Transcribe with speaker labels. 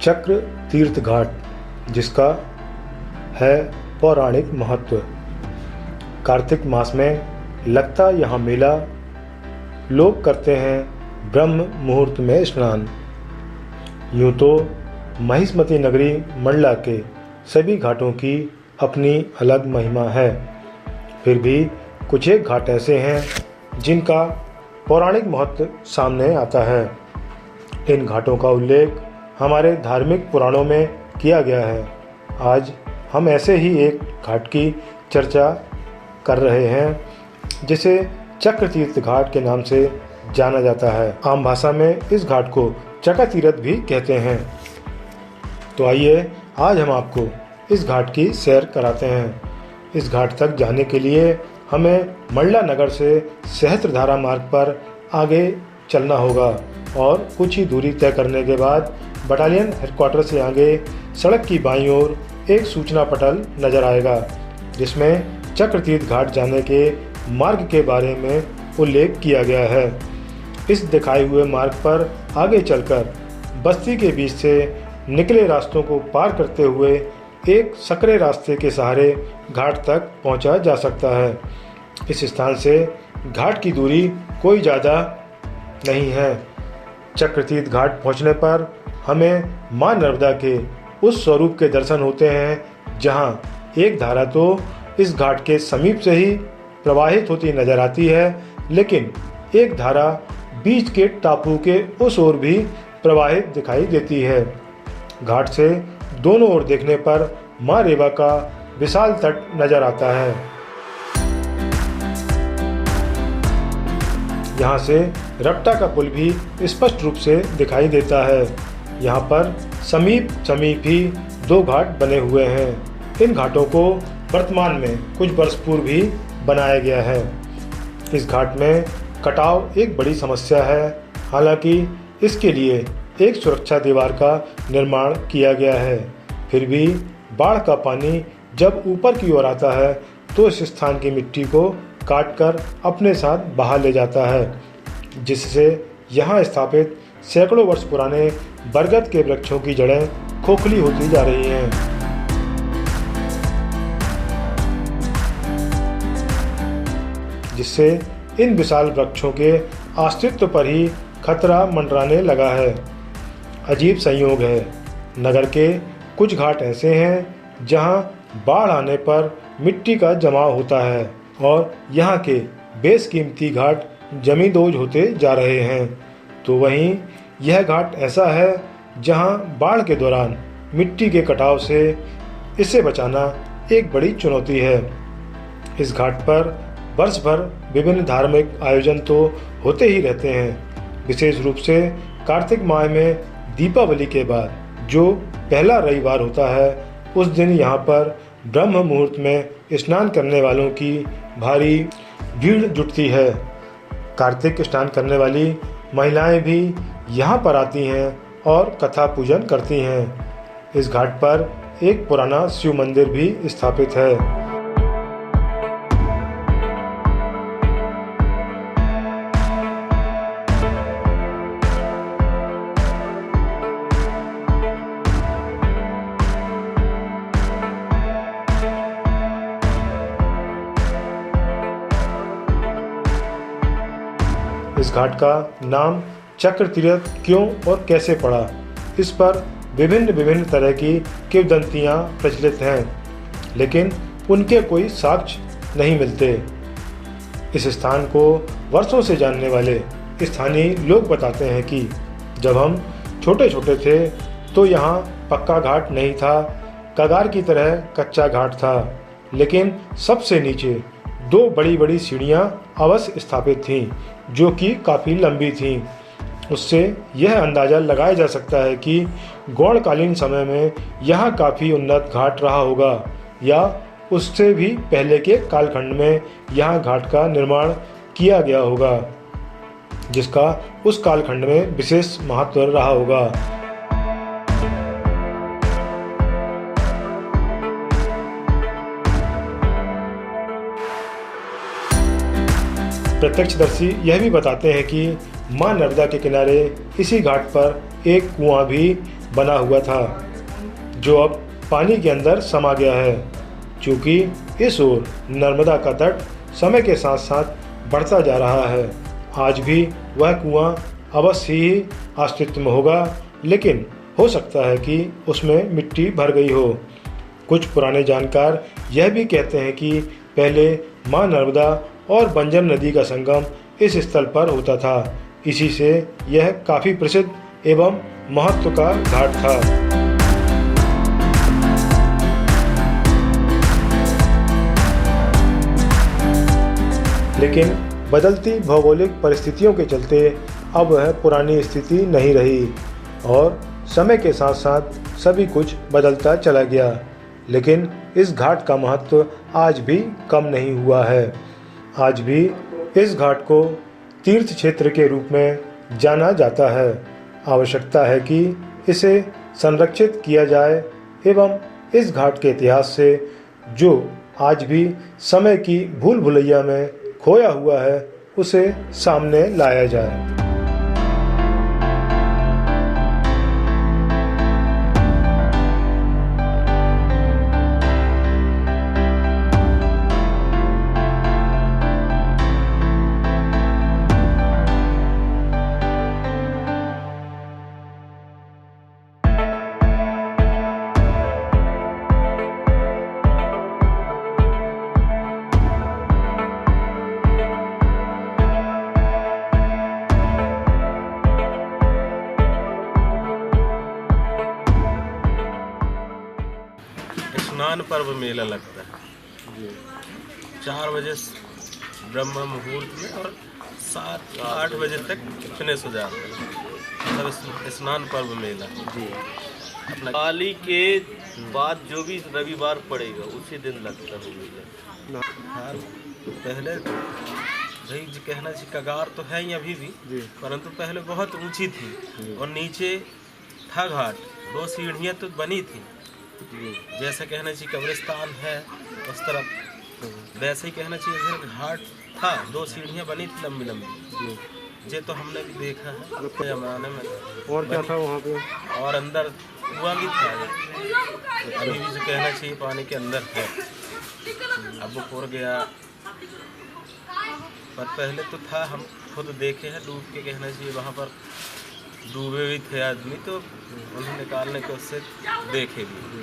Speaker 1: चक्र तीर्थ घाट, जिसका है पौराणिक महत्व। कार्तिक मास में लगता यहाँ मेला, लोग करते हैं ब्रह्म मुहूर्त में स्नान। यूँ तो महिष्मती नगरी मंडला के सभी घाटों की अपनी अलग महिमा है, फिर भी कुछ एक घाट ऐसे हैं जिनका पौराणिक महत्व सामने आता है। इन घाटों का उल्लेख हमारे धार्मिक पुराणों में किया गया है। आज हम ऐसे ही एक घाट की चर्चा कर रहे हैं जिसे चक्र तीर्थ घाट के नाम से जाना जाता है। आम भाषा में इस घाट को चक्र तीर्थ भी कहते हैं। तो आइए आज हम आपको इस घाट की सैर कराते हैं। इस घाट तक जाने के लिए हमें मंडला नगर से सहस्त्रधारा मार्ग पर आगे चलना होगा और कुछ ही दूरी तय करने के बाद बटालियन हेडक्वार्टर से आगे सड़क की बाईं ओर एक सूचना पटल नजर आएगा, जिसमें चक्रतीर्थ घाट जाने के मार्ग के बारे में उल्लेख किया गया है। इस दिखाए हुए मार्ग पर आगे चलकर बस्ती के बीच से निकले रास्तों को पार करते हुए एक सकरे रास्ते के सहारे घाट तक पहुंचा जा सकता है। इस स्थान से घाट की दूरी कोई ज़्यादा नहीं है। चक्रतीर्थ घाट पहुंचने पर हमें मां नर्मदा के उस स्वरूप के दर्शन होते हैं जहां एक धारा तो इस घाट के समीप से ही प्रवाहित होती नजर आती है, लेकिन एक धारा बीच के टापू के उस ओर भी प्रवाहित दिखाई देती है। घाट से दोनों ओर देखने पर मां रेवा का विशाल तट नजर आता है। यहाँ से रपटा का पुल भी स्पष्ट रूप से दिखाई देता है। यहाँ पर समीप ही दो घाट बने हुए हैं। इन घाटों को वर्तमान में कुछ वर्ष पूर्व भी बनाया गया है। इस घाट में कटाव एक बड़ी समस्या है, हालांकि इसके लिए एक सुरक्षा दीवार का निर्माण किया गया है। फिर भी बाढ़ का पानी जब ऊपर की ओर आता है तो इस स्थान की मिट्टी को काटकर अपने साथ बहा ले जाता है, जिससे यहाँ स्थापित सैकड़ों वर्ष पुराने बरगद के वृक्षों की जड़ें खोखली होती जा रही हैं। जिससे इन विशाल वृक्षों के अस्तित्व पर ही खतरा मंडराने लगा है। अजीब संयोग है, नगर के कुछ घाट ऐसे हैं जहां बाढ़ आने पर मिट्टी का जमाव होता है और यहाँ के बेशकीमती घाट जमींदोज होते जा रहे हैं, तो वहीं यह घाट ऐसा है जहां बाढ़ के दौरान मिट्टी के कटाव से इसे बचाना एक बड़ी चुनौती है। इस घाट पर वर्ष भर विभिन्न धार्मिक आयोजन तो होते ही रहते हैं। विशेष रूप से कार्तिक माह में दीपावली के बाद जो पहला रविवार होता है, उस दिन यहाँ पर ब्रह्म मुहूर्त में स्नान करने वालों की भारी भीड़ जुटती है। कार्तिक स्नान करने वाली महिलाएं भी यहाँ पर आती हैं और कथा पूजन करती हैं। इस घाट पर एक पुराना शिव मंदिर भी स्थापित है। इस घाट का नाम चक्र तीर्थ क्यों और कैसे पड़ा, इस पर विभिन्न तरह की किंवदंतियां प्रचलित हैं, लेकिन उनके कोई साक्ष्य नहीं मिलते। इस स्थान को वर्षों से जानने वाले स्थानीय लोग बताते हैं कि जब हम छोटे छोटे थे तो यहाँ पक्का घाट नहीं था, कगार की तरह कच्चा घाट था, लेकिन सबसे नीचे दो बड़ी सीढ़ियाँ अवश्य स्थापित थीं, जो कि काफ़ी लंबी थीं। उससे यह अंदाज़ा लगाया जा सकता है कि गौड़कालीन समय में यहाँ काफ़ी उन्नत घाट रहा होगा, या उससे भी पहले के कालखंड में यहाँ घाट का निर्माण किया गया होगा, जिसका उस कालखंड में विशेष महत्व रहा होगा। प्रत्यक्षदर्शी यह भी बताते हैं कि मां नर्मदा के किनारे इसी घाट पर एक कुआं भी बना हुआ था, जो अब पानी के अंदर समा गया है। चूँकि इस ओर नर्मदा का तट समय के साथ साथ बढ़ता जा रहा है, आज भी वह कुआं अवश्य ही अस्तित्व में होगा, लेकिन हो सकता है कि उसमें मिट्टी भर गई हो। कुछ पुराने जानकार यह भी कहते हैं कि पहले मां नर्मदा और बंजर नदी का संगम इस स्थल पर होता था। इसी से यह काफ़ी प्रसिद्ध एवं महत्व का घाट था। लेकिन बदलती भौगोलिक परिस्थितियों के चलते अब वह पुरानी स्थिति नहीं रही और समय के साथ साथ सभी कुछ बदलता चला गया। लेकिन इस घाट का महत्व आज भी कम नहीं हुआ है। आज भी इस घाट को तीर्थ क्षेत्र के रूप में जाना जाता है। आवश्यकता है कि इसे संरक्षित किया जाए एवं इस घाट के इतिहास से जो आज भी समय की भूल भुलैया में खोया हुआ है उसे सामने लाया जाए।
Speaker 2: स्नान पर्व मेला लगता है 4 बजे ब्रह्म मुहूर्त में और 7-8 बजे तक फिनिश हो जाता है। सब स्नान पर्व मेला अपना
Speaker 3: दिवाली के बाद जो भी रविवार पड़ेगा उसी दिन लगता है मेला।
Speaker 2: हाँ, पहले भाई कहना चाहिए कगार तो है ही अभी भी, परंतु पहले बहुत ऊंची थी और नीचे था घाट, 2 सीढ़ियाँ तो बनी थी। जैसा कहना चाहिए कब्रिस्तान है उस तरफ, वैसे ही कहना चाहिए इधर घाट था, 2 सीढ़ियाँ बनी थी लंबी लंबी। ये तो हमने भी देखा है जमाने में।
Speaker 1: और क्या था वहाँ पे?
Speaker 2: और अंदर कुआं भी था, अभी भी जो कहना चाहिए पानी के अंदर है। अब वो पुर गया, पर पहले तो था, हम खुद देखे हैं डूब के, कहना चाहिए वहाँ पर डूबे भी थे आदमी, तो उन्हें निकालने के उससे देखे भी।